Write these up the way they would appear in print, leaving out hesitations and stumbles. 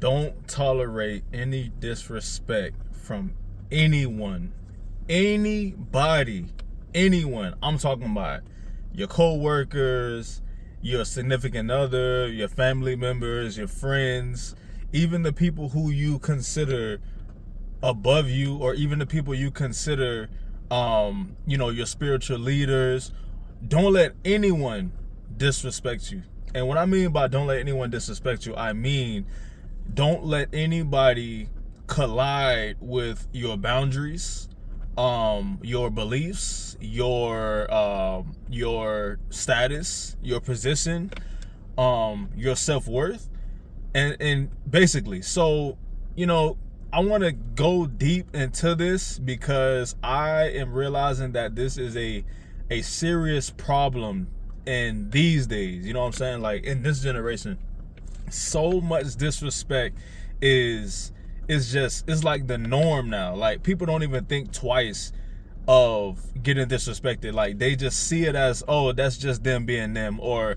Don't tolerate any disrespect from anyone, anybody, anyone. I'm talking about your co-workers, your significant other, your family members, your friends, even the people who you consider above you, or even the people you consider your spiritual leaders. Don't let anyone disrespect you. And what I mean by don't let anyone disrespect you, I mean don't let anybody collide with your boundaries, your beliefs, your status, your position, your self-worth, and basically. So, I want to go deep into this because I am realizing that this is a serious problem in these days. You know what I'm saying? Like in this generation, so much disrespect is it's like the norm now. Like people don't even think twice of getting disrespected. Like they just see it as, oh, that's just them being them, or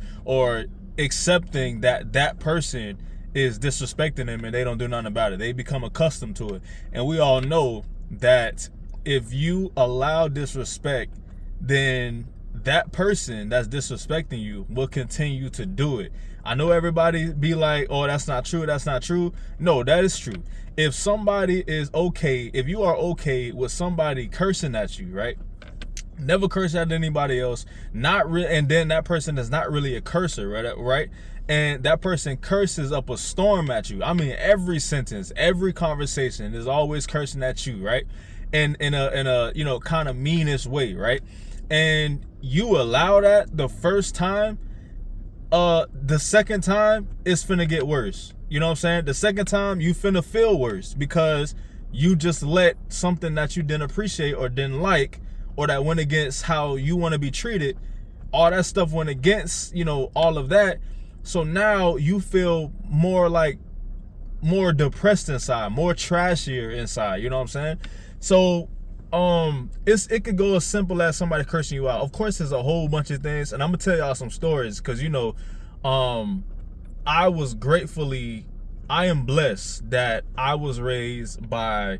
accepting that person is disrespecting them and they don't do nothing about it. They become accustomed to it. And we all know that if you allow disrespect, then that person that's disrespecting you will continue to do it. I know everybody be like, oh, that's not true, that's not true. No, that is true. If somebody is okay, if you are okay with somebody cursing at you, right? Never curse at anybody else, and then that person is not really a cursor, right? And that person curses up a storm at you. I mean, every sentence, every conversation is always cursing at you, right? And in a kind of meanish way, right? And you allow that the first time, the second time it's finna get worse. You know what I'm saying? The second time you finna feel worse because you just let something that you didn't appreciate or didn't like, or that went against how you want to be treated, all that stuff went against, all of that. So now you feel more depressed inside, more trashier inside. You know what I'm saying? So it could go as simple as somebody cursing you out. Of course, there's a whole bunch of things, and I'm gonna tell y'all some stories because I am blessed that I was raised by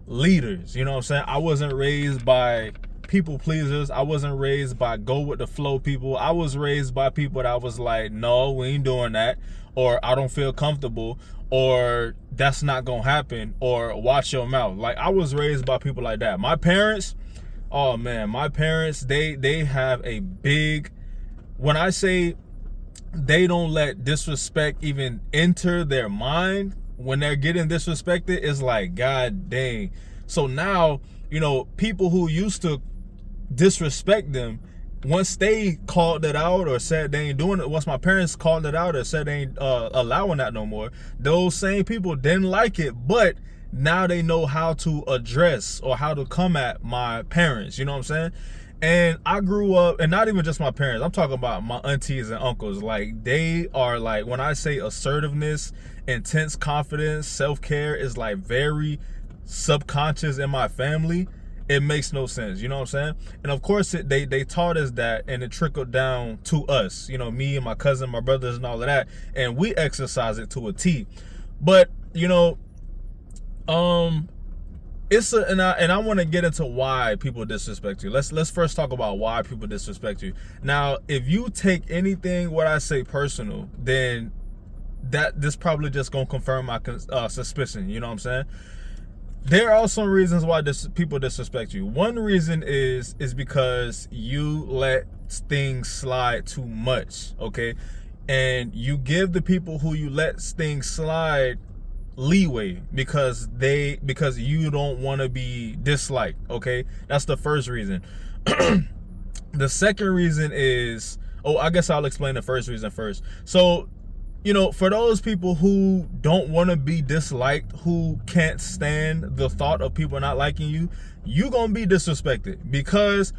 leaders. You know what I'm saying? I wasn't raised by people pleasers. I wasn't raised by go with the flow people. I was raised by people that was like, no, we ain't doing that, or I don't feel comfortable, or that's not gonna happen, or watch your mouth. Like I was raised by people like that. My parents, oh man, they have a big, when I say they don't let disrespect even enter their mind when they're getting disrespected, it's like, god dang. So now, people who used to disrespect them, once they called it out or said they ain't doing it, once my parents called it out or said they ain't allowing that no more, those same people didn't like it, but now they know how to address or how to come at my parents. You know what I'm saying? And I grew up, and not even just my parents, I'm talking about my aunties and uncles. Like they are like, when I say assertiveness, intense confidence, self-care is like very subconscious in my family. It makes no sense. You know what I'm saying? And of course they taught us that, and it trickled down to us, me and my cousin, my brothers and all of that, and we exercise it to a T. But I want to get into why people disrespect you. Let's first talk about why people disrespect you. Now, if you take anything what I say personal, then this probably just gonna confirm my suspicion. You know what I'm saying? There are some reasons why people disrespect you. One reason is because you let things slide too much, okay? And you give the people who you let things slide leeway because you don't want to be disliked, okay? That's the first reason. The second reason is, I guess I'll explain the first reason first. So, for those people who don't want to be disliked, who can't stand the thought of people not liking you, you gonna be disrespected because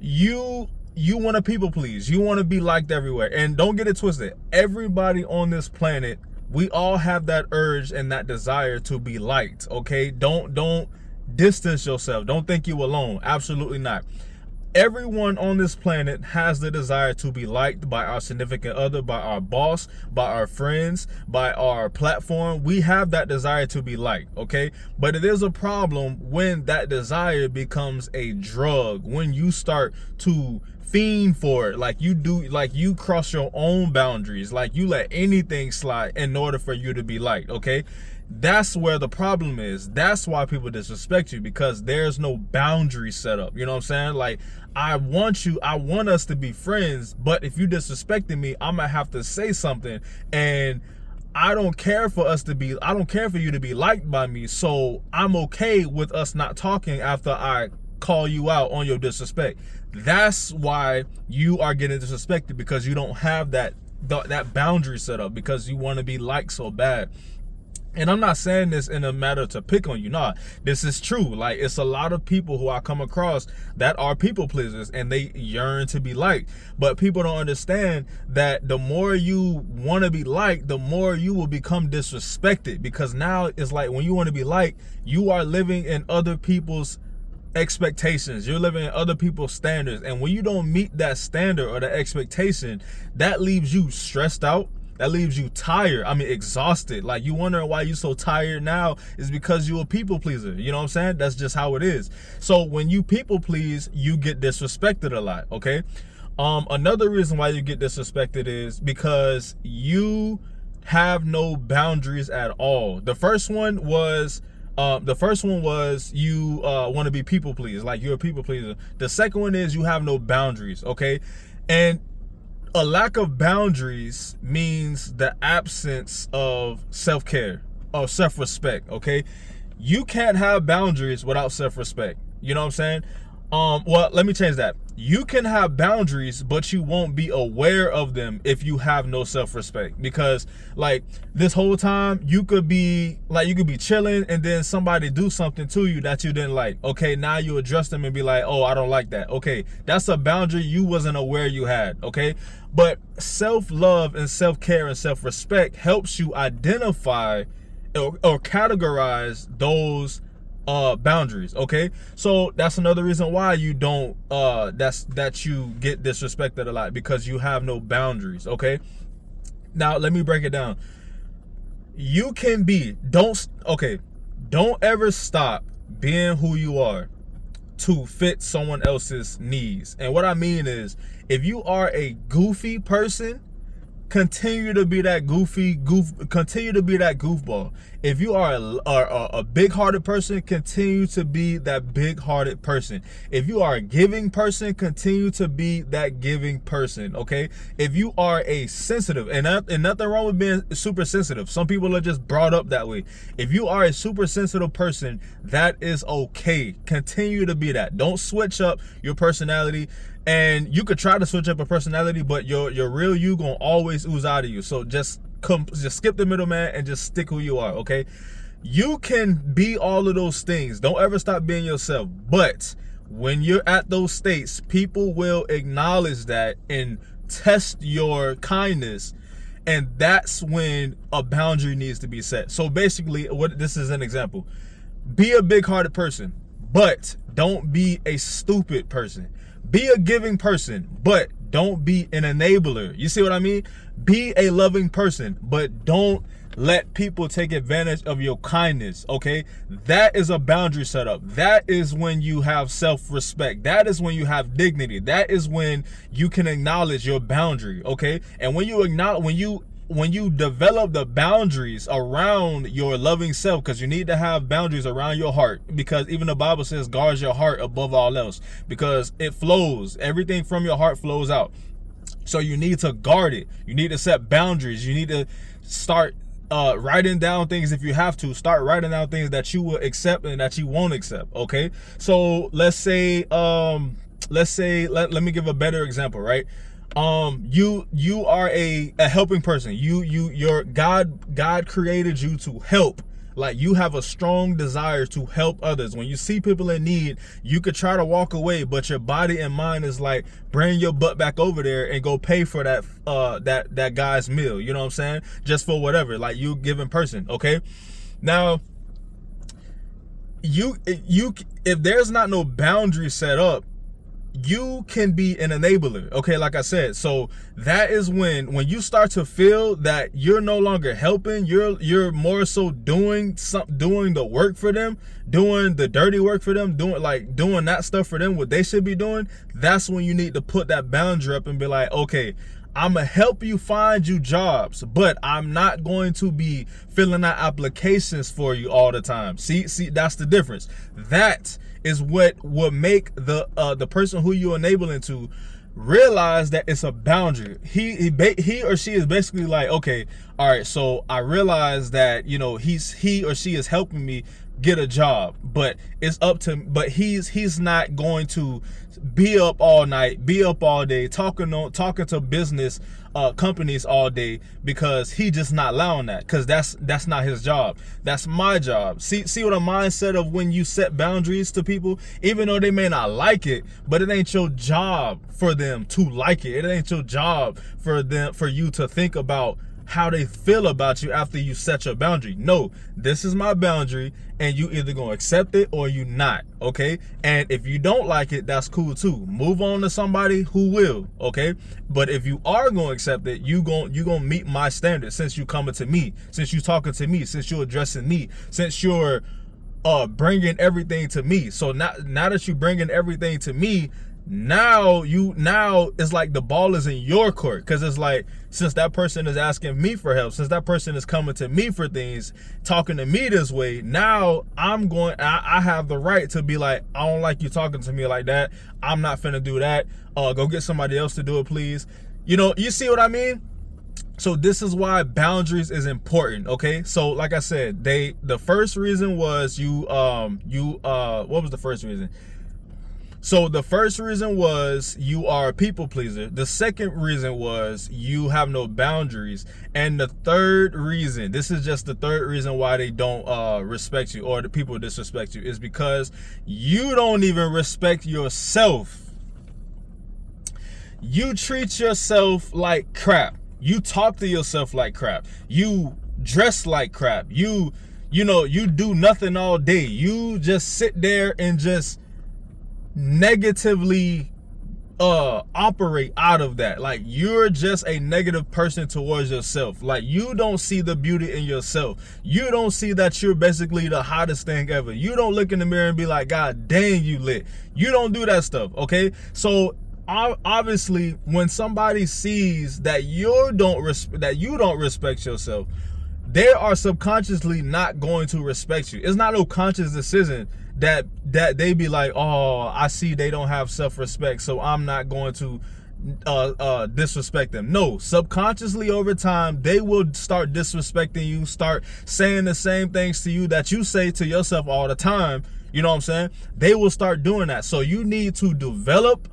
you want to people please. You want to be liked everywhere. And don't get it twisted. Everybody on this planet, we all have that urge and that desire to be liked, okay? Don't distance yourself. Don't think you alone. Absolutely not. Everyone on this planet has the desire to be liked by our significant other, by our boss, by our friends, by our platform. We have that desire to be liked, okay? But it is a problem when that desire becomes a drug, when you start to fiend for it, like you cross your own boundaries, like you let anything slide in order for you to be liked, okay? That's where the problem is. That's why people disrespect you, because there's no boundary set up. You know what I'm saying? Like, I want us to be friends, but if you disrespecting me, I'm gonna have to say something. And I don't care for you to be liked by me. So I'm okay with us not talking after I call you out on your disrespect. That's why you are getting disrespected, because you don't have that boundary set up, because you want to be liked so bad. And I'm not saying this in a matter to pick on you. Nah, this is true. Like, it's a lot of people who I come across that are people pleasers, and they yearn to be liked. But people don't understand that the more you want to be liked, the more you will become disrespected. Because now it's like, when you want to be liked, you are living in other people's expectations. You're living in other people's standards. And when you don't meet that standard or that expectation, that leaves you stressed out. That leaves you tired. I mean, exhausted. Like, you wondering why you're so tired now is because you're a people pleaser. You know what I'm saying? That's just how it is. So when you people please, you get disrespected a lot, okay? Another reason why you get disrespected is because you have no boundaries at all. The first one was you want to be people pleased, like you're a people pleaser. The second one is you have no boundaries, okay? And a lack of boundaries means the absence of self-care or self-respect, okay? You can't have boundaries without self-respect. You know what I'm saying? Well, let me change that. You can have boundaries, but you won't be aware of them if you have no self-respect. Because, like, this whole time you could be chilling, and then somebody do something to you that you didn't like. Okay, now you address them and be like, oh, I don't like that. Okay, that's a boundary you wasn't aware you had, okay? But self-love and self-care and self-respect helps you identify or categorize those boundaries, okay? So that's another reason why you don't that you get disrespected a lot, because you have no boundaries, okay? Now let me break it down. You can be don't ever stop being who you are to fit someone else's needs. And what I mean is, if you are a goofy person, continue to be that goofball. If you are a big-hearted person, continue to be that big-hearted person. If you are a giving person, continue to be that giving person, okay? If you are a sensitive, and nothing wrong with being super sensitive. Some people are just brought up that way. If you are a super sensitive person, that is okay. Continue to be that. Don't switch up your personality. And you could try to switch up a personality, but your real you gonna always ooze out of you. So just skip the middleman and just stick who you are, okay? You can be all of those things. Don't ever stop being yourself. But when you're at those states, people will acknowledge that and test your kindness. And that's when a boundary needs to be set. So basically, this is an example. Be a big-hearted person, but don't be a stupid person. Be a giving person, but don't be an enabler. You see what I mean? Be a loving person, but don't let people take advantage of your kindness, okay? That is a boundary set up. That is when you have self-respect. That is when you have dignity. That is when you can acknowledge your boundary, okay? And when you develop the boundaries around your loving self, because you need to have boundaries around your heart, because even the Bible says guard your heart above all else, because it flows. Everything from your heart flows out. So you need to guard it. You need to set boundaries. You need to start writing down things. If you have to, start writing down things that you will accept and that you won't accept, okay? So let's say let me give a better example, right? You are a helping person. Your God created you to help. Like, you have a strong desire to help others. When you see people in need, you could try to walk away, but your body and mind is like, bring your butt back over there and go pay for that guy's meal. You know what I'm saying? Just for whatever, like, you giving person, okay? Now, if there's not no boundary set up, you can be an enabler. Okay, like I said, so that is when you start to feel that you're no longer helping, you're more so doing the work for them, doing the dirty work for them, doing that stuff for them, what they should be doing. That's when you need to put that boundary up and be like, okay, I'm gonna help you find you jobs, but I'm not going to be filling out applications for you all the time. See, that's the difference. That is what will make the person who you're enabling to realize that it's a boundary. He or she is basically like, okay, all right, so I realize that, you know, he or she is helping me get a job, but it's up to, but he's not going to be up all night, be up all day, talking to business companies all day, because he just not allowing that, because that's not his job. That's my job. See what a mindset of when you set boundaries to people, even though they may not like it, but it ain't your job for them to like it. It ain't your job for you to think about how they feel about you after you set your boundary. No, this is my boundary, and you either gonna accept it or you not, okay? And if you don't like it, that's cool too. Move on to somebody who will, okay? But if you are gonna accept it, you gonna meet my standards, since you coming to me, since you talking to me, since you're addressing me, since you're bringing everything to me. So now that you bringing everything to me, now it's like the ball is in your court, because it's like, since that person is asking me for help, since that person is coming to me for things, talking to me this way, now I have the right to be like, I don't like you talking to me like that. I'm not finna do that. Go get somebody else to do it, please. You know, you see what I mean? So this is why boundaries is important, okay? So like I said, the first reason was what was the first reason? So the first reason was you are a people pleaser. The second reason was you have no boundaries. And the third reason, this is just the third reason why they don't respect you, or the people disrespect you, is because you don't even respect yourself. You treat yourself like crap. You talk to yourself like crap. You dress like crap. You do nothing all day. You just sit there and just negatively operate out of that. Like, you're just a negative person towards yourself. Like, you don't see the beauty in yourself. You don't see that you're basically the hottest thing ever. You don't look in the mirror and be like, God dang, you lit. You don't do that stuff, okay? So obviously, when somebody sees that you don't respect yourself, they are subconsciously not going to respect you. It's not no conscious decision that they be like, oh, I see they don't have self-respect, so I'm not going to disrespect them. No, subconsciously over time, they will start disrespecting you, start saying the same things to you that you say to yourself all the time. You know what I'm saying? They will start doing that. So you need to develop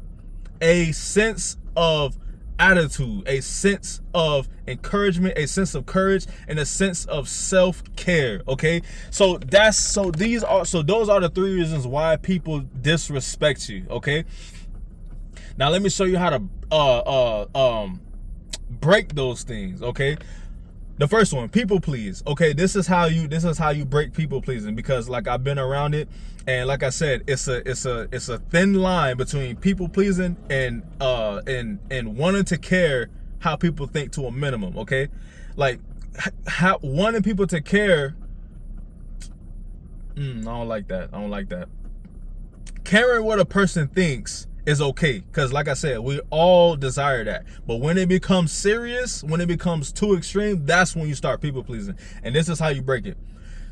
a sense of attitude, a sense of encouragement, a sense of courage, and a sense of self-care. Okay, so those are the three reasons why people disrespect you. Okay, now let me show you how to break those things. Okay, the first one, people please. Okay, this is how you break people pleasing, because like I've been around it, and like I said, it's a thin line between people pleasing and wanting to care how people think to a minimum. Okay, like wanting people to care. I don't like that. Caring what a person thinks is okay, because like I said, we all desire that. But when it becomes serious, when it becomes too extreme, that's when you start people pleasing. And this is how you break it.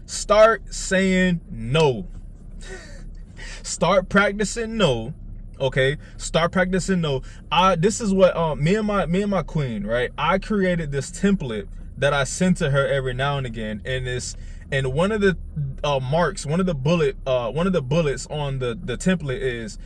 Start saying no. Start practicing no. Okay, start practicing no. This is what me and my queen, right? I created this template that I send to her every now and again, and one of the one of the bullets on the template is,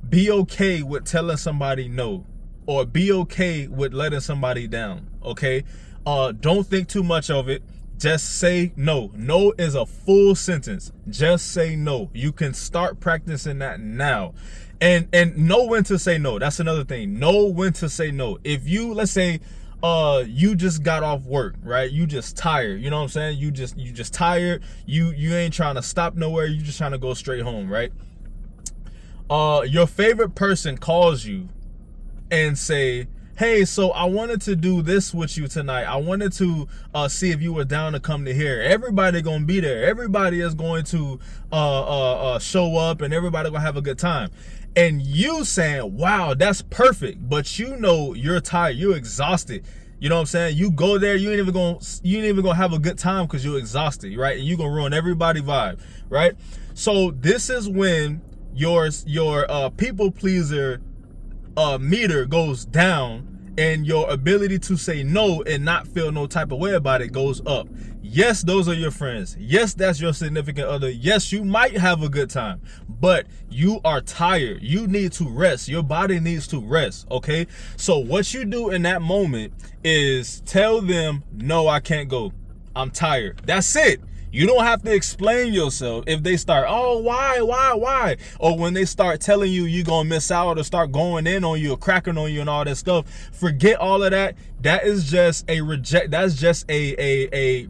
be okay with telling somebody no, or be okay with letting somebody down. Okay, don't think too much of it. Just say no. No is a full sentence. Just say no. You can start practicing that now. And know when to say no. That's another thing. Know when to say no. If you, let's say, you just got off work, right? You just tired. You know what I'm saying? You just tired. You ain't trying to stop nowhere. You just trying to go straight home, right? Your favorite person calls you and say, hey, so I wanted to do this with you tonight. I wanted to see if you were down to come to here. Everybody gonna be there. Everybody is going to show up, and everybody gonna have a good time. And you saying, wow, that's perfect, but you know you're tired, you're exhausted. You know what I'm saying? You go there, you ain't even gonna have a good time because you're exhausted, right? And you're gonna ruin everybody's vibe, right? So this is when your people pleaser meter goes down, and your ability to say no and not feel no type of way about it goes up. Yes, those are your friends. Yes, that's your significant other. Yes, you might have a good time, but you are tired. You need to rest. Your body needs to rest, okay? So what you do in that moment is tell them, no, I can't go. I'm tired. That's it. You don't have to explain yourself if they start, oh, why? Or when they start telling you you're going to miss out or start going in on you or cracking on you and all that stuff. Forget all of that. That is just a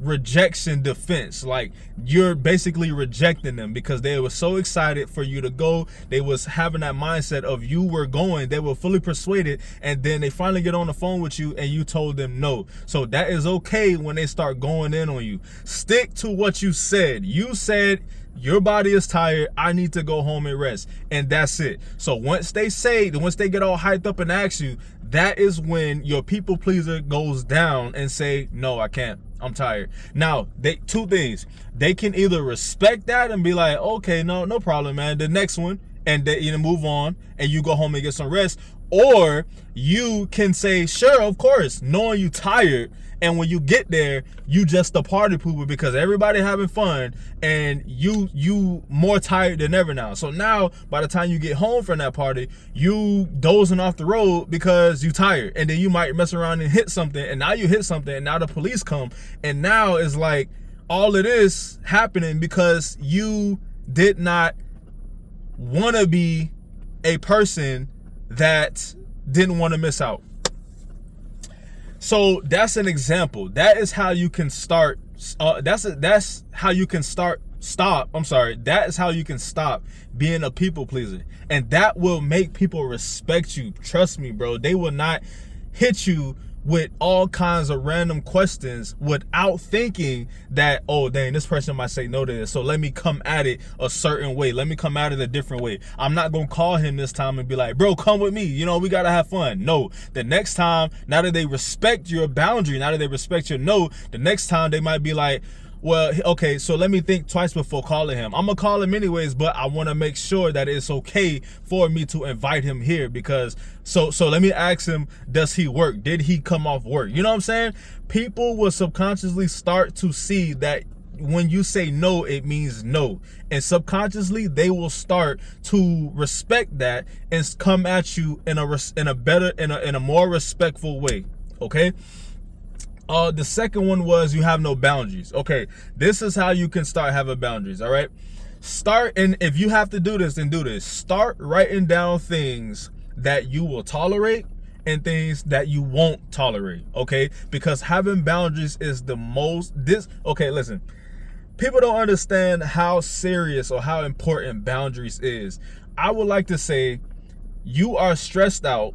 rejection defense. Like, you're basically rejecting them because they were so excited for you to go. They was having that mindset of you were going. They were fully persuaded, and then they finally get on the phone with you and you told them no. So that is okay when they start going in on you. Stick to what you said. You said your body is tired, I need to go home and rest, and that's it. So once they get all hyped up and ask you, that is when your people pleaser goes down and say, no, I can't, I'm tired. Now, two things. They can either respect that and be like, okay, no problem, man, the next one, and they move on and you go home and get some rest. Or you can say, sure, of course, knowing you tired, and when you get there, you just a party pooper because everybody having fun, and you more tired than ever now. So now, by the time you get home from that party, you dozing off the road because you tired, and then you might mess around and hit something, and now you hit something, and now the police come, and now it's like all of this happening because you did not want to be a person that didn't want to miss out. So that's an example. That is how you can start. That's how you can stop being a people pleaser, and that will make people respect you. Trust me, bro. They will not hit you with all kinds of random questions without thinking that, oh dang, this person might say no to this, so let me come at it a certain way, let me come at it a different way. I'm not gonna call him this time and be like, bro, come with me, we gotta have fun. No, the next time, now that they respect your boundary, now that they respect your no, the next time they might be like, well, okay, so let me think twice before calling him. I'm gonna call him anyways, but I want to make sure that it's okay for me to invite him here, because so let me ask him, does he work? Did he come off work? You know what I'm saying? People will subconsciously start to see that when you say no, it means no, and subconsciously they will start to respect that and come at you in a more respectful way. Okay. The second one was you have no boundaries. Okay, this is how you can start having boundaries. All right, and if you have to do this, then do this. Start writing down things that you will tolerate and things that you won't tolerate. Okay, because having boundaries is okay, listen, people don't understand how serious or how important boundaries is. I would like to say, you are stressed out,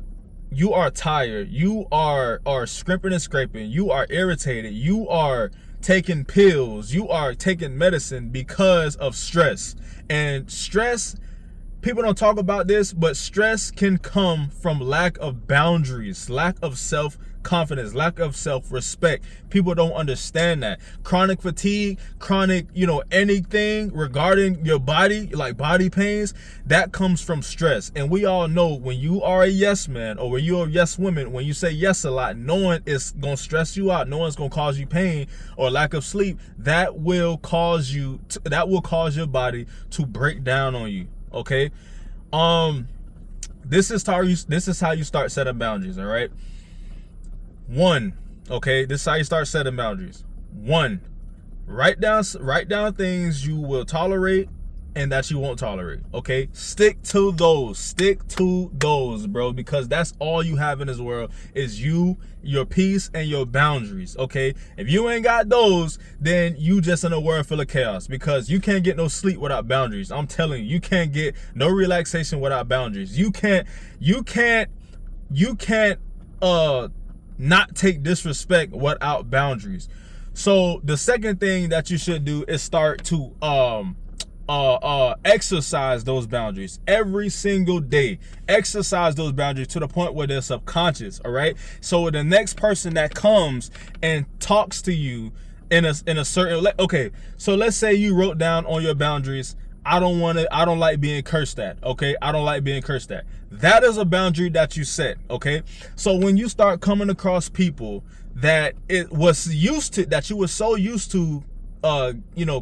you are tired, you are scrimping and scraping, you are irritated, you are taking pills, you are taking medicine because of stress. And stress, people don't talk about this, but stress can come from lack of boundaries, lack of self-confidence, lack of self-respect. People don't understand that. Chronic fatigue, chronic, anything regarding your body, like body pains, that comes from stress. And we all know, when you are a yes man or when you're a yes woman, when you say yes a lot, knowing it's going to stress you out, knowing it's going to cause you pain or lack of sleep, that will cause your body to break down on you. Okay, this is how you start setting boundaries. All right, this is how you start setting boundaries. Write down things you will tolerate and that you won't tolerate. Okay, stick to those, bro, because that's all you have in this world is you, your peace, and your boundaries. Okay, if you ain't got those, then you just in a world full of chaos, because you can't get no sleep without boundaries. I'm telling you, you can't get no relaxation without boundaries. You can't not take disrespect without boundaries. So the second thing that you should do is start to exercise those boundaries every single day. Exercise those boundaries to the point where they're subconscious. All right, so the next person that comes and talks to you in a certain, okay, so let's say you wrote down on your boundaries, I don't like being cursed at. Okay, I don't like being cursed at. That is a boundary that you set. Okay, so when you start coming across people that you were so used to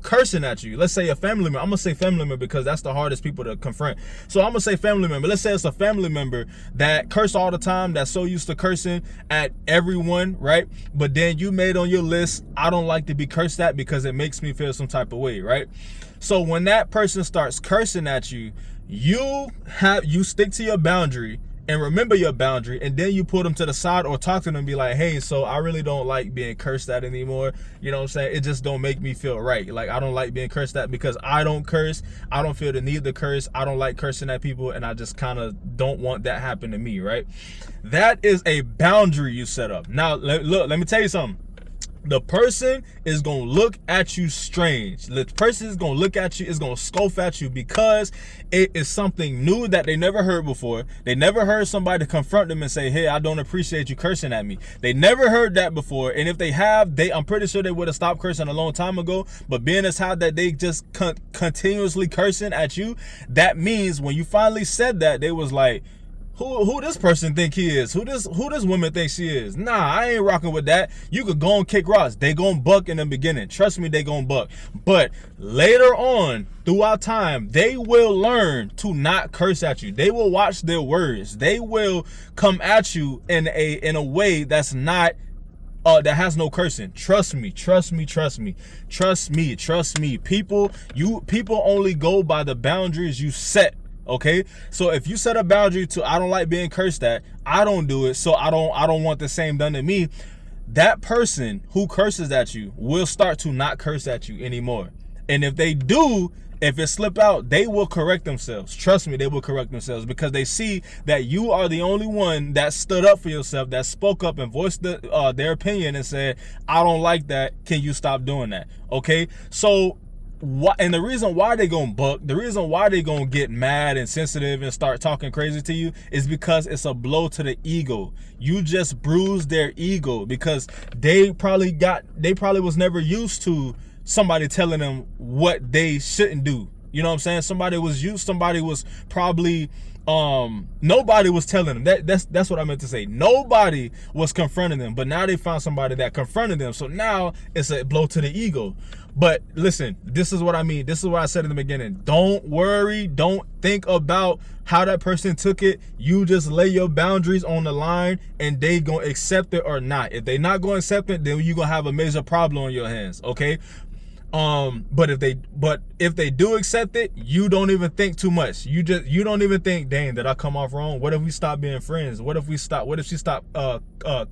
cursing at you, let's say a family member. I'm gonna say family member because that's the hardest people to confront. So I'm gonna say family member. Let's say it's a family member that curse all the time, that's so used to cursing at everyone, right? But then you made on your list, I don't like to be cursed at because it makes me feel some type of way, right? So when that person starts cursing at you, you stick to your boundary and remember your boundary, and then you put them to the side or talk to them and be like, hey, so I really don't like being cursed at anymore. You know what I'm saying? It just don't make me feel right. Like, I don't like being cursed at because I don't curse. I don't feel the need to curse. I don't like cursing at people, and I just kind of don't want that happen to me, right? That is a boundary you set up. Now, look, let me tell you something. The person is going to look at you strange. The person is going to look at you, is going to scoff at you because it is something new that they never heard before. They never heard somebody confront them and say, hey, I don't appreciate you cursing at me. They never heard that before. And if they have, I'm pretty sure they would have stopped cursing a long time ago. But being as how that they just continuously cursing at you, that means when you finally said that, they was like, Who this person think he is? Who this woman think she is? Nah, I ain't rocking with that. You could go and kick rocks. They gonna buck in the beginning. Trust me, they gonna buck. But later on, throughout time, they will learn to not curse at you. They will watch their words. They will come at you in a way that's not that has no cursing. Trust me. People only go by the boundaries you set. Okay, so if you set a boundary to I don't like being cursed at, I don't do it, so I don't want the same done to me, that person who curses at you will start to not curse at you anymore. And if they do, if it slip out, they will correct themselves. Trust me, they will correct themselves because they see that you are the only one that stood up for yourself, that spoke up and voiced their opinion and said, I don't like that, can you stop doing that? Okay, so and the reason why they gonna buck, the reason why they gonna get mad and sensitive and start talking crazy to you is because it's a blow to the ego. You just bruised their ego because they probably was never used to somebody telling them what they shouldn't do. You know what I'm saying? Somebody was probably nobody was telling them. That's what I meant to say. Nobody was confronting them, but now they found somebody that confronted them. So now it's a blow to the ego. But listen, this is what I mean. This is what I said in the beginning. Don't worry. Don't think about how that person took it. You just lay your boundaries on the line and they gonna accept it or not. If they not gonna accept it, then you gonna have a major problem on your hands. Okay. But if they do accept it, you don't even think too much. You don't even think, dang, did I come off wrong? What if we stop being friends? What if she stopped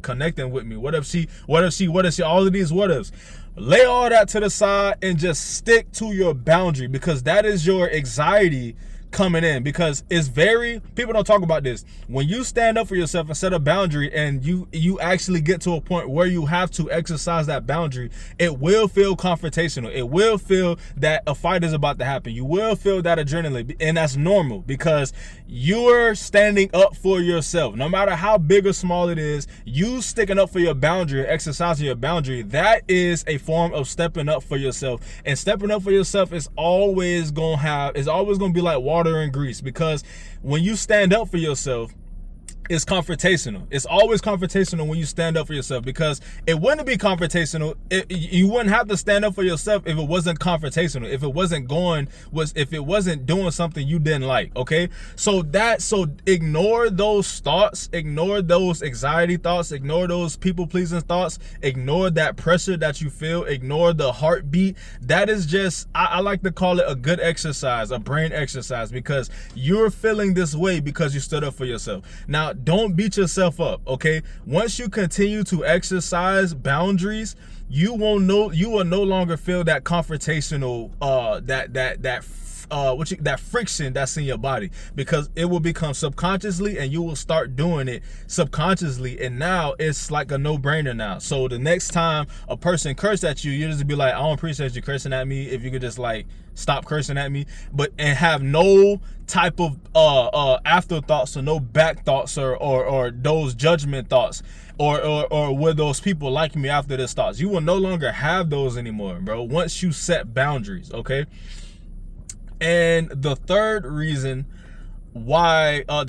connecting with me? What if she all of these what ifs? Lay all that to the side and just stick to your boundary, because that is your anxiety coming in. Because people don't talk about this. When you stand up for yourself and set a boundary and you actually get to a point where you have to exercise that boundary, it will feel confrontational. It will feel that a fight is about to happen. You will feel that adrenaline, and that's normal because you're standing up for yourself. No matter how big or small it is, you sticking up for your boundary, exercising your boundary, that is a form of stepping up for yourself. And stepping up for yourself is always gonna be like water and grease, because when you stand up for yourself, It's confrontational. It's always confrontational when you stand up for yourself, because it wouldn't be confrontational. You wouldn't have to stand up for yourself if it wasn't confrontational. If it wasn't doing something you didn't like. Okay, so ignore those thoughts, ignore those anxiety thoughts, ignore those people pleasing thoughts, ignore that pressure that you feel, ignore the heartbeat. That is just, I like to call it a good exercise, a brain exercise, because you're feeling this way because you stood up for yourself. Now, don't beat yourself up, okay? Once you continue to exercise boundaries, you will no longer feel that confrontational, that friction that's in your body, because it will become subconsciously, and you will start doing it subconsciously, and now it's like a no-brainer now. So the next time a person curses at you, you just be like, I don't appreciate you cursing at me. If you could just like stop cursing at me, and have no type of afterthoughts, or no back thoughts, or those judgment thoughts, or will those people like me after this thoughts. You will no longer have those anymore, bro, once you set boundaries, okay? And the third reason was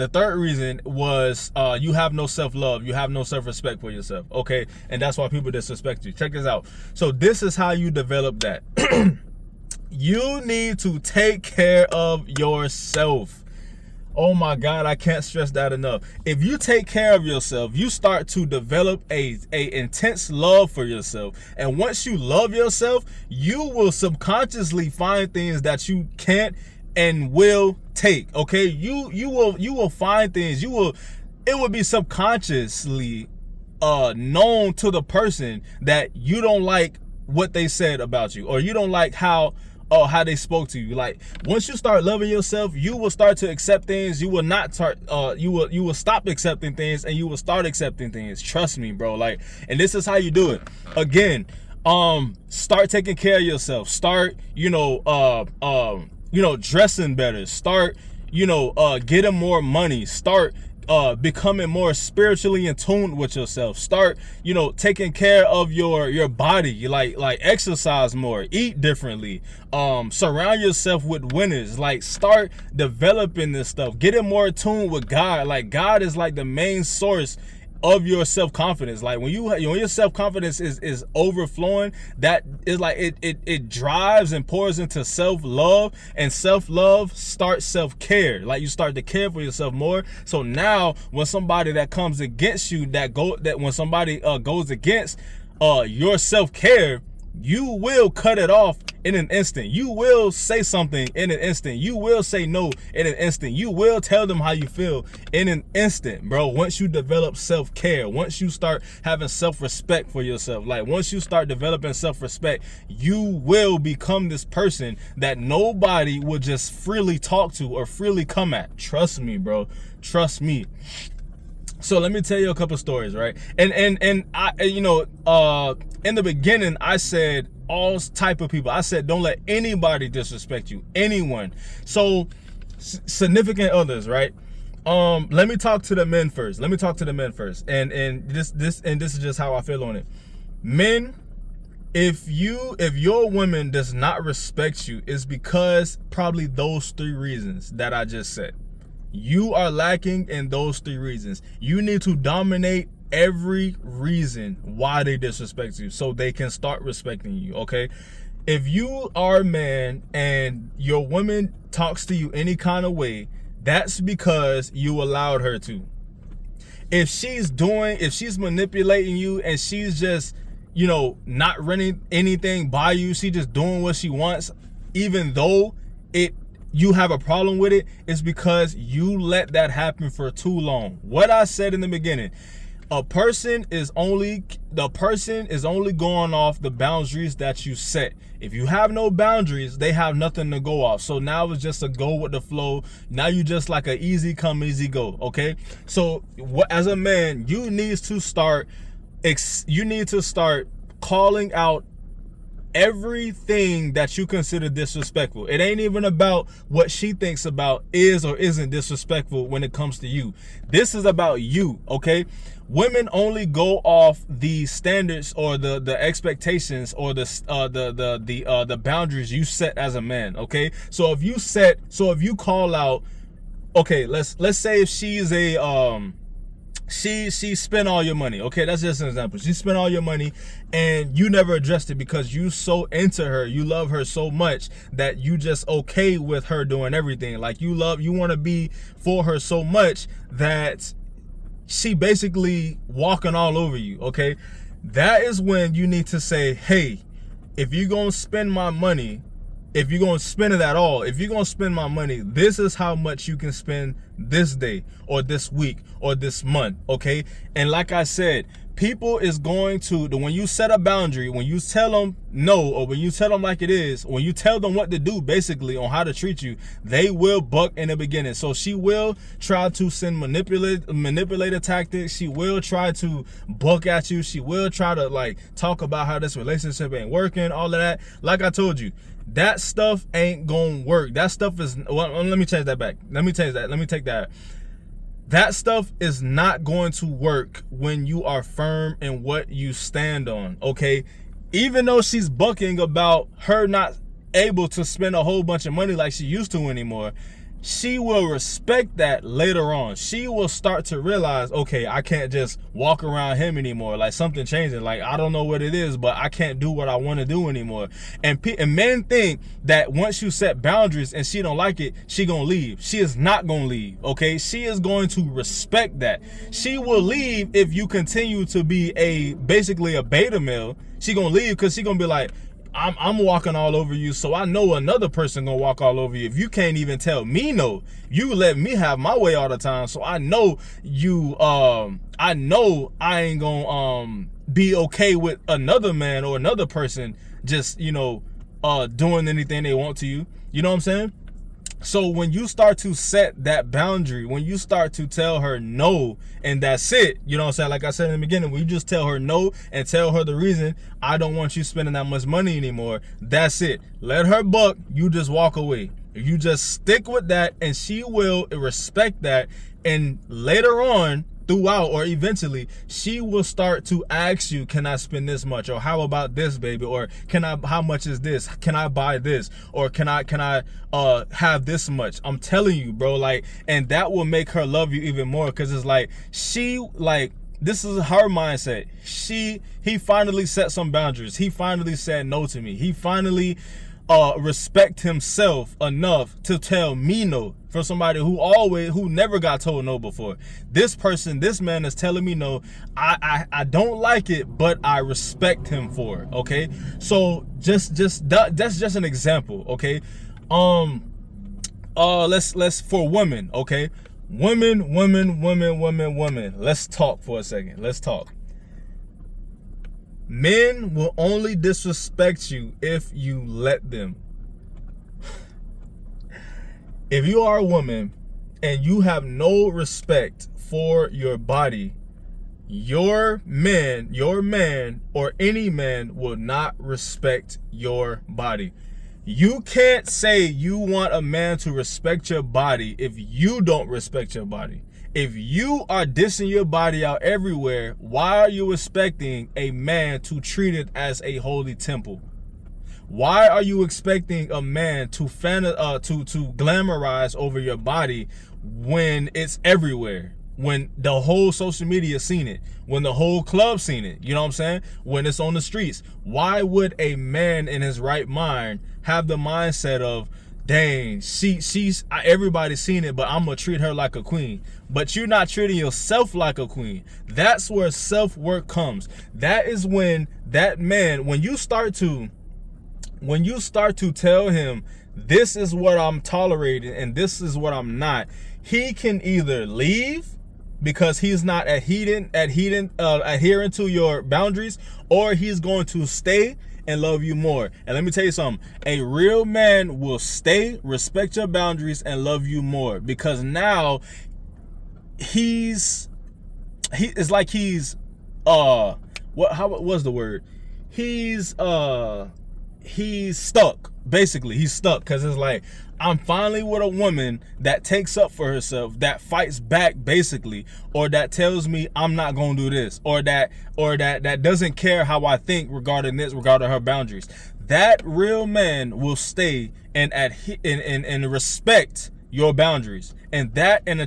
you have no self-love, you have no self-respect for yourself, okay? And that's why people disrespect you. Check this out. So this is how you develop that. You need to take care of yourself. Oh my God, I can't stress that enough. If you take care of yourself, you start to develop a intense love for yourself. And once you love yourself, you will subconsciously find things that you can't and will take. Okay, you will find things. It will be subconsciously known to the person that you don't like what they said about you, or you don't like how they spoke to you. Like, once you start loving yourself, you will start to accept things. You will not start you will stop accepting things, and you will start accepting things. Trust me, bro. Like, and this is how you do it. Again, start taking care of yourself. Start dressing better. Start getting more money. Start becoming more spiritually in tune with yourself. Start taking care of your body, like exercise more, eat differently, surround yourself with winners. Like, start developing this stuff, getting more in tune with God. Like, God is like the main source of your self-confidence. Like, when your self-confidence is overflowing, that is like it drives and pours into self-love, and self-love starts self-care. Like, you start to care for yourself more. So now when somebody that comes against you, when somebody goes against your self-care, you will cut it off in an instant. You will say something in an instant. You will say no in an instant. You will tell them how you feel in an instant, bro. Once you develop self-care, once you start having self-respect for yourself, like, once you start developing self-respect, you will become this person that nobody will just freely talk to or freely come at. Trust me, bro. Trust me. So let me tell you a couple stories, right? And I, in the beginning, I said all type of people. I said, don't let anybody disrespect you, anyone. So significant others, right? Let me talk to the men first. And this is just how I feel on it. Men, if your woman does not respect you, it's because probably those 3 reasons that I just said. You are lacking in those 3 reasons. You need to dominate every reason why they disrespect you, so they can start respecting you, okay? If you are a man and your woman talks to you any kind of way, that's because you allowed her to. If she's manipulating you, and she's just, not running anything by you, she just doing what she wants, even though you have a problem with it, is because you let that happen for too long. What I said in the beginning, the person is only going off the boundaries that you set. If you have no boundaries, they have nothing to go off. So now it's just a go with the flow. Now you just like a easy come, easy go. Okay. So as a man, you need to start calling out everything that you consider disrespectful. It ain't even about what she thinks about is or isn't disrespectful when it comes to you. This is about you, okay? Women only go off the standards or the expectations or the boundaries you set as a man, okay? So if you call out, okay, let's say if she's a she spent all your money. Okay, that's just an example. She spent all your money and you never addressed it because you so into her, you love her so much that you just okay with her doing everything. Like you want to be for her so much that she basically walking all over you. Okay, that is when you need to say, hey, if you're gonna spend my money, if you're going to spend it at all, if you're going to spend my money, this is how much you can spend this day or this week or this month, okay? And like I said, people is going to, when you set a boundary, when you tell them no, or when you tell them like it is, when you tell them what to do, basically, on how to treat you, they will buck in the beginning. So she will try to send manipulative tactics. She will try to buck at you. She will try to like talk about how this relationship ain't working, all of that. Like I told you, that stuff ain't gonna work. That stuff is, well, let me change that back. Let me take that. That stuff is not going to work when you are firm in what you stand on, okay? Even though she's bucking about her not able to spend a whole bunch of money like she used to anymore, she will respect that later on. She will start to realize, okay, I can't just walk around him anymore. Like something changing. Like I don't know what it is, but I can't do what I want to do anymore. And men think that once you set boundaries and she don't like it, she gonna leave. She is not gonna leave. Okay, she is going to respect that. She will leave if you continue to be basically a beta male. She gonna leave because she gonna be like, I'm walking all over you, so I know another person gonna walk all over you. If you can't even tell me no, you let me have my way all the time, so I know you I know I ain't gonna be okay with another man or another person just doing anything they want to you. You know what I'm saying? So when you start to set that boundary, when you start to tell her no, and that's it, you know what I'm saying? Like I said in the beginning, when you just tell her no and tell her the reason, I don't want you spending that much money anymore, that's it. Let her buck, you just walk away. You just stick with that and she will respect that. And later on, throughout or eventually, she will start to ask you, can I spend this much? Or how about this, baby? Or how much is this? Can I buy this? Or can I have this much? I'm telling you, bro, like, and that will make her love you even more, because it's like this is her mindset. He finally set some boundaries. He finally said no to me. He finally respect himself enough to tell me no, from somebody who never got told no before. This man is telling me no. I don't like it, but I respect him for it. Okay, so that's just an example. Okay, let's for women. Okay, women. Let's talk for a second. Let's talk. Men will only disrespect you if you let them. If you are a woman and you have no respect for your body, your man, or any man will not respect your body. You can't say you want a man to respect your body if you don't respect your body. If you are dissing your body out everywhere, why are you expecting a man to treat it as a holy temple? Why are you expecting a man to glamorize over your body when it's everywhere? When the whole social media seen it, when the whole club seen it, you know what I'm saying? When it's on the streets, why would a man in his right mind have the mindset of, dang, everybody's seen it, but I'm gonna treat her like a queen? But you're not treating yourself like a queen. That's where self-work comes. That is when that man, when you start to tell him, this is what I'm tolerating and this is what I'm not, he can either leave because he's not adhering to your boundaries, or he's going to stay and love you more. And let me tell you something, a real man will stay, respect your boundaries, and love you more, because now he's stuck. Basically, he's stuck, because it's like, I'm finally with a woman that takes up for herself, that fights back, basically, or that tells me I'm not gonna do this, or that doesn't care how I think regarding her boundaries. That real man will stay and respect your boundaries. And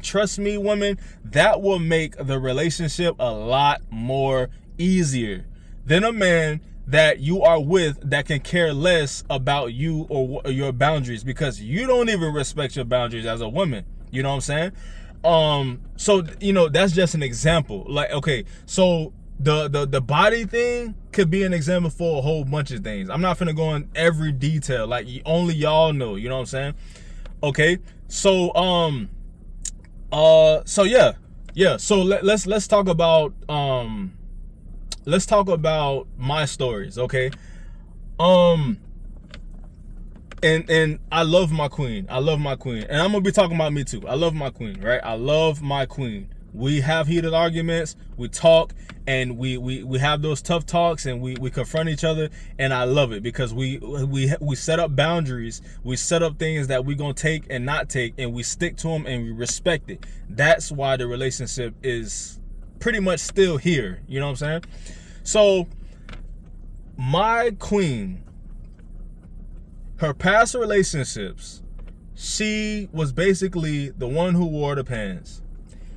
trust me, woman, that will make the relationship a lot more easier than a man that you are with that can care less about you or your boundaries, because you don't even respect your boundaries as a woman. You know what I'm saying? So, you know, that's just an example. Like, okay, so the body thing could be an example for a whole bunch of things. I'm not finna go in every detail, like only y'all know, you know what I'm saying? Okay, so so yeah, so let's talk about my stories, okay? And I love my queen. And I'm gonna be talking about me too. I love my queen, right? I love my queen. We have heated arguments, we talk, and we have those tough talks, and we confront each other, and I love it because we set up boundaries, we set up things that we gonna take and not take, and we stick to them and we respect it. That's why the relationship is pretty much still here, you know what I'm saying? So my queen, her past relationships, she was basically the one who wore the pants.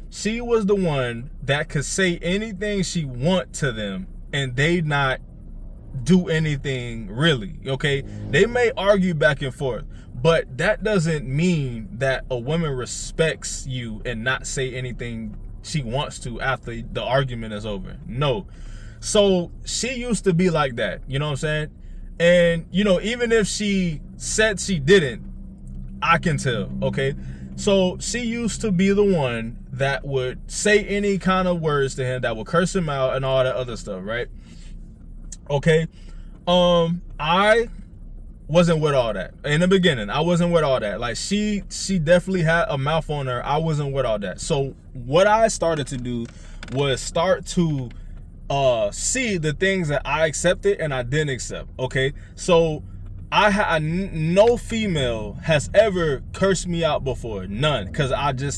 She was the one that could say anything she want to them and they not do anything really, okay? They may argue back and forth, but that doesn't mean that a woman respects you and not say anything she wants to after the argument is over. No. So she used to be like that, you know what I'm saying? And, you know, even if she said she didn't, I can tell, okay? So she used to be the one that would say any kind of words to him, that would curse him out and all that other stuff, right? Okay. I wasn't with all that. In the beginning, I wasn't with all that. Like, she definitely had a mouth on her. I wasn't with all that. So what I started to do was start to see the things that I accepted and I didn't accept, okay? So no female has ever cursed me out before, none, because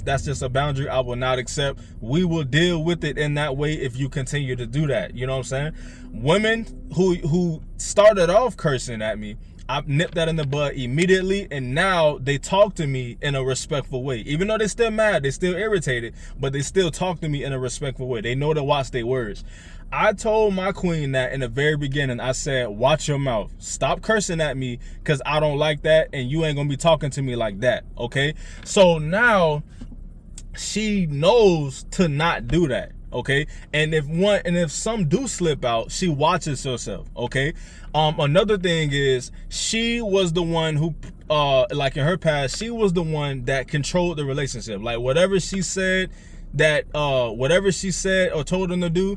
that's just a boundary I will not accept. We will deal with it in that way if you continue to do that, you know what I'm saying? Women who started off cursing at me, I nipped that in the bud immediately, and now they talk to me in a respectful way. Even though they're still mad, they're still irritated, but they still talk to me in a respectful way. They know to watch their words. I told my queen that in the very beginning. I said, watch your mouth. Stop cursing at me, because I don't like that, and you ain't gonna be talking to me like that, okay? So now she knows to not do that, okay? And if some do slip out, she watches herself, okay? Another thing is, she was the one who like in her past, she was the one that controlled the relationship. Like, whatever she said or told them to do,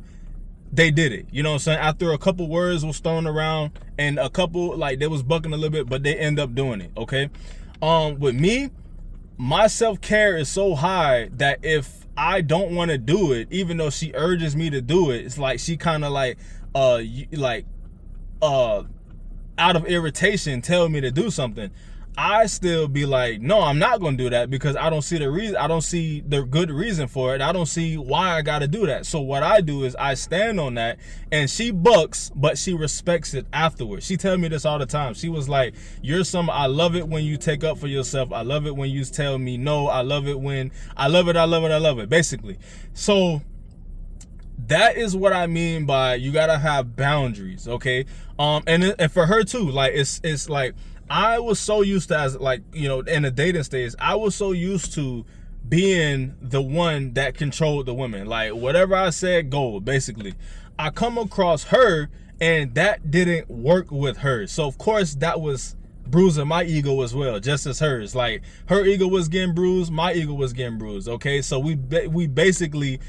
they did it, you know what I'm saying? After a couple words was thrown around and a couple, like, they was bucking a little bit, but they end up doing it, okay? With me, my self-care is so high that if I don't want to do it, even though she urges me to do it, it's like she kind of out of irritation tell me to do something. I still be like, no, I'm not gonna do that, because I don't see the reason. I don't see the good reason for it. I don't see why I gotta do that. So what I do is I stand on that, and she bucks, but she respects it afterwards. She tell me this all the time. She was like, I love it when you take up for yourself. I love it when you tell me no. I love it, basically. So that is what I mean by you gotta have boundaries, okay? And for her too, like, it's like, I was so used to, as like, you know, in the dating stage, I was so used to being the one that controlled the women. Like, whatever I said, go, basically. I come across her, and that didn't work with her. So of course that was bruising my ego as well, just as hers. Like, her ego was getting bruised, my ego was getting bruised, okay? So we basically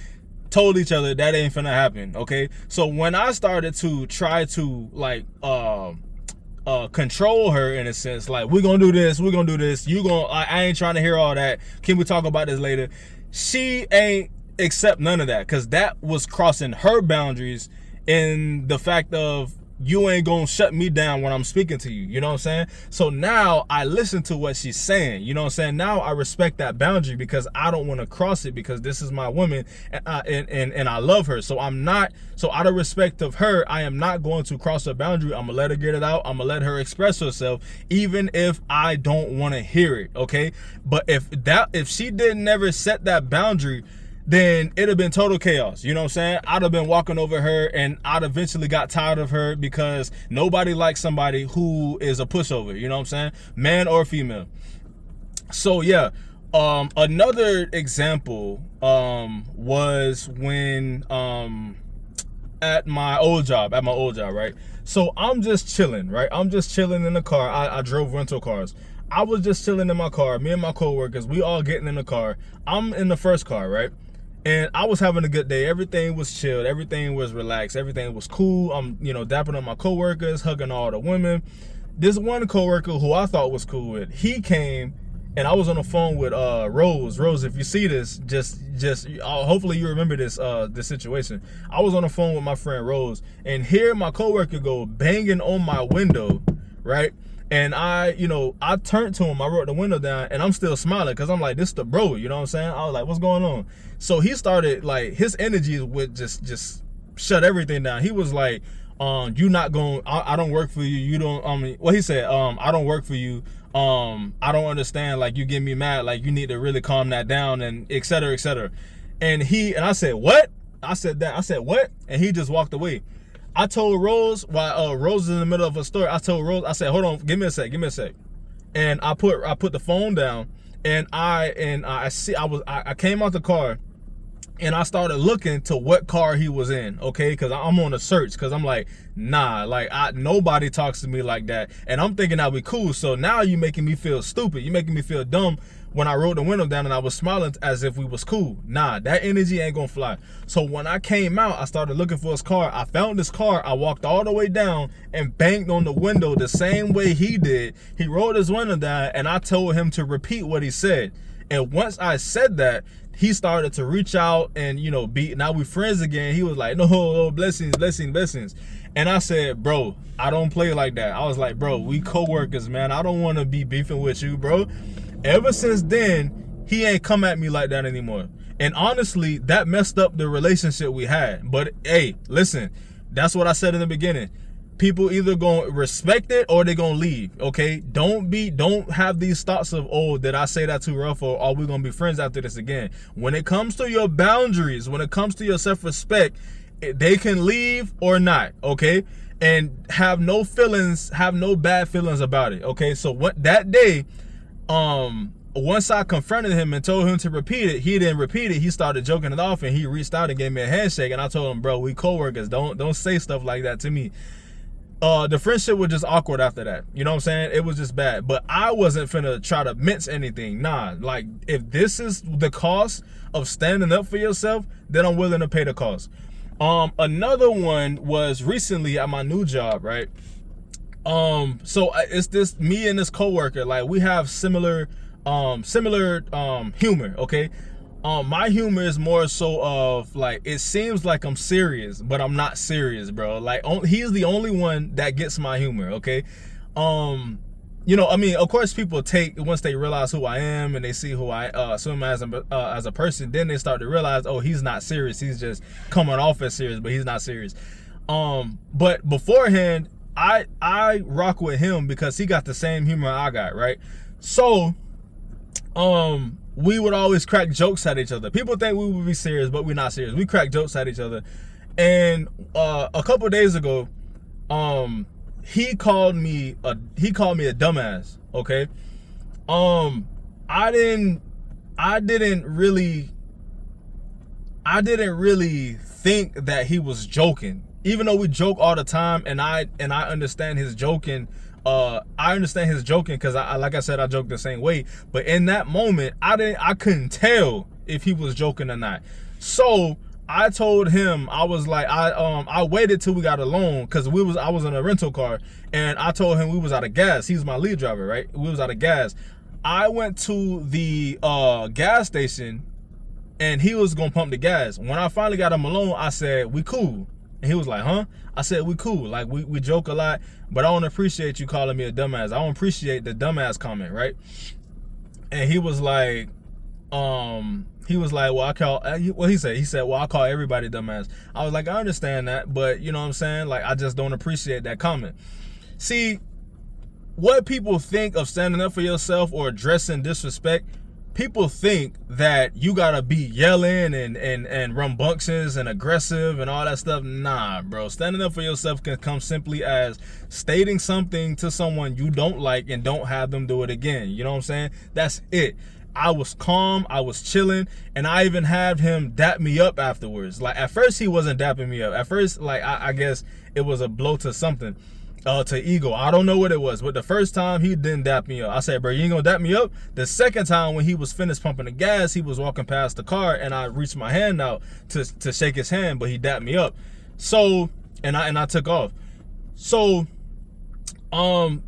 told each other that ain't finna happen, okay? So when I started to try to, like, control her, in a sense, like, we're gonna do this, I ain't trying to hear all that, can we talk about this later? She ain't accept none of that, because that was crossing her boundaries, in the fact of you ain't gonna shut me down when I'm speaking to you. You know what I'm saying? So now I listen to what she's saying. You know what I'm saying? Now I respect that boundary because I don't want to cross it, because this is my woman, and I love her. So out of respect of her, I am not going to cross the boundary. I'm gonna let her get it out. I'm gonna let her express herself, even if I don't want to hear it. Okay. But if she didn't never set that boundary, then it'd have been total chaos. You know what I'm saying? I'd have been walking over her, and I'd eventually got tired of her, because nobody likes somebody who is a pushover. You know what I'm saying? Man or female. So yeah, another example was when at my old job, right? So I'm just chilling, right? I'm just chilling in the car. I drove rental cars. I was just chilling in my car. Me and my coworkers, we all getting in the car. I'm in the first car, right? And I was having a good day. Everything was chilled. Everything was relaxed. Everything was cool. I'm, dapping up my coworkers, hugging all the women. This one coworker who I thought was cool with, he came, and I was on the phone with Rose. Rose, if you see this, just hopefully you remember this situation. I was on the phone with my friend Rose, and here my coworker go banging on my window, right? And I turned to him, I rolled the window down, and I'm still smiling, because I'm like, this the bro, you know what I'm saying? I was like, what's going on? So he started, like, his energy would just shut everything down. He was like, you not going, I don't work for you, you don't, he said, I don't work for you, I don't understand, like, you get me mad, like, you need to really calm that down, and et cetera, et cetera. And I said, what? I said, what? And he just walked away. I told Rose, while Rose is in the middle of a story, I told Rose, I said, hold on, give me a sec. And I put the phone down, and I came out the car, and I started looking to what car he was in, okay? Because I'm on a search, because I'm like, nah, like, nobody talks to me like that. And I'm thinking that we cool. So now you making me feel stupid. You making me feel dumb when I rolled the window down and I was smiling as if we was cool. Nah, that energy ain't gonna fly. So when I came out, I started looking for his car. I found his car. I walked all the way down and banged on the window the same way he did. He rolled his window down, and I told him to repeat what he said. And once I said that, he started to reach out and, now we friends again. He was like, no, blessings. And I said, bro, I don't play like that. I was like, bro, we co-workers, man. I don't want to be beefing with you, bro. Ever since then, he ain't come at me like that anymore. And honestly, that messed up the relationship we had. But hey, listen, that's what I said in the beginning. People either gonna respect it or they gonna leave, okay? Don't have these thoughts of, oh, did I say that too rough, or are we gonna be friends after this again? When it comes to your boundaries, when it comes to your self-respect, they can leave or not, okay? And have no bad feelings about it, okay? So that day, once I confronted him and told him to repeat it, he didn't repeat it. He started joking it off, and he reached out and gave me a handshake, and I told him, bro, we co-workers, don't say stuff like that to me. The friendship was just awkward after that. You know what I'm saying? It was just bad. But I wasn't finna try to mince anything. Nah, like, if this is the cost of standing up for yourself, then I'm willing to pay the cost. Another one was recently at my new job, right? So it's this, me and this coworker, like, we have similar humor, okay? My humor is more so of, like, it seems like I'm serious, but I'm not serious, bro. Like, he's the only one that gets my humor, okay? Of course, people once they realize who I am and they see who I assume as a person, then they start to realize, oh, he's not serious. He's just coming off as serious, but he's not serious. But beforehand, I rock with him because he got the same humor I got, right? So, we would always crack jokes at each other. People think we would be serious, but we're not serious. We crack jokes at each other. And a couple of days ago, he called me a dumbass. Okay. I didn't really think that he was joking, even though we joke all the time, and I understand his joking. I understand his joking because like I said, I joke the same way. But in that moment, I couldn't tell if he was joking or not. So I told him, I was like, I waited till we got alone because I was in a rental car, and I told him we was out of gas. He's my lead driver, right? We was out of gas. I went to the gas station, and he was gonna pump the gas. When I finally got him alone, I said, we cool. And he was like, huh? I said, we cool. Like, we joke a lot, but I don't appreciate you calling me a dumbass. I don't appreciate the dumbass comment, right? And he was like, well, he said, well, I call everybody dumbass. I was like, I understand that, but you know what I'm saying? Like, I just don't appreciate that comment. See, what people think of standing up for yourself or addressing disrespect, people think that you gotta be yelling and rambunctious and aggressive and all that stuff. Nah, bro. Standing up for yourself can come simply as stating something to someone you don't like and don't have them do it again. You know what I'm saying? That's it. I was calm, I was chilling, and I even had him dap me up afterwards. Like, at first he wasn't dapping me up. At first, like, I guess it was a blow to something. To ego. I don't know what it was, but the first time he didn't dap me up. I said, bro, you ain't gonna dap me up? The second time when he was finished pumping the gas, he was walking past the car and I reached my hand out to shake his hand, but he dapped me up. So, and I took off. So,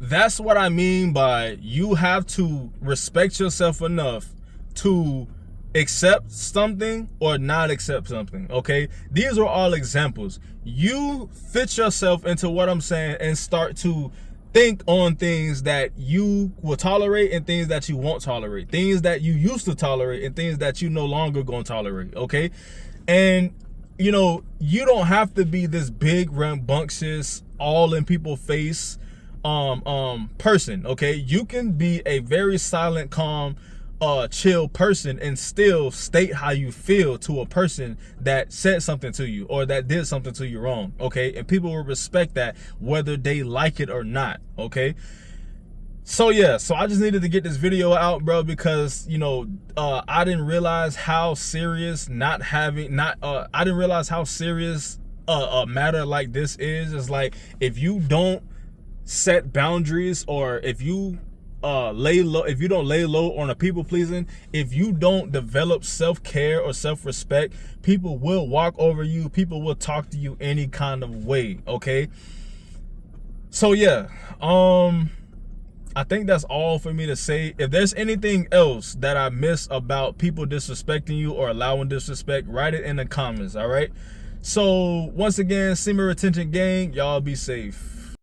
that's what I mean by you have to respect yourself enough to accept something or not accept something, okay? These are all examples. You fit yourself into what I'm saying and start to think on things that you will tolerate and things that you won't tolerate, things that you used to tolerate and things that you no longer gonna tolerate, okay? And you know, you don't have to be this big rambunctious, all in people's face person, okay? You can be a very silent, calm, chill person and still state how you feel to a person that said something to you or that did something to you wrong, okay? And people will respect that whether they like it or not, okay? So yeah, so I just needed to get this video out, bro, because you know, I didn't realize how serious I didn't realize how serious a matter like this is. It's like, if you don't set boundaries, or if you lay low, if you don't lay low on a people pleasing, if you don't develop self-care or self-respect, people will walk over you, people will talk to you any kind of way, okay? So yeah, I think that's all for me to say. If there's anything else that I miss about people disrespecting you or allowing disrespect, write it in the comments, all right? So once again, Semen Retention Gang, y'all be safe.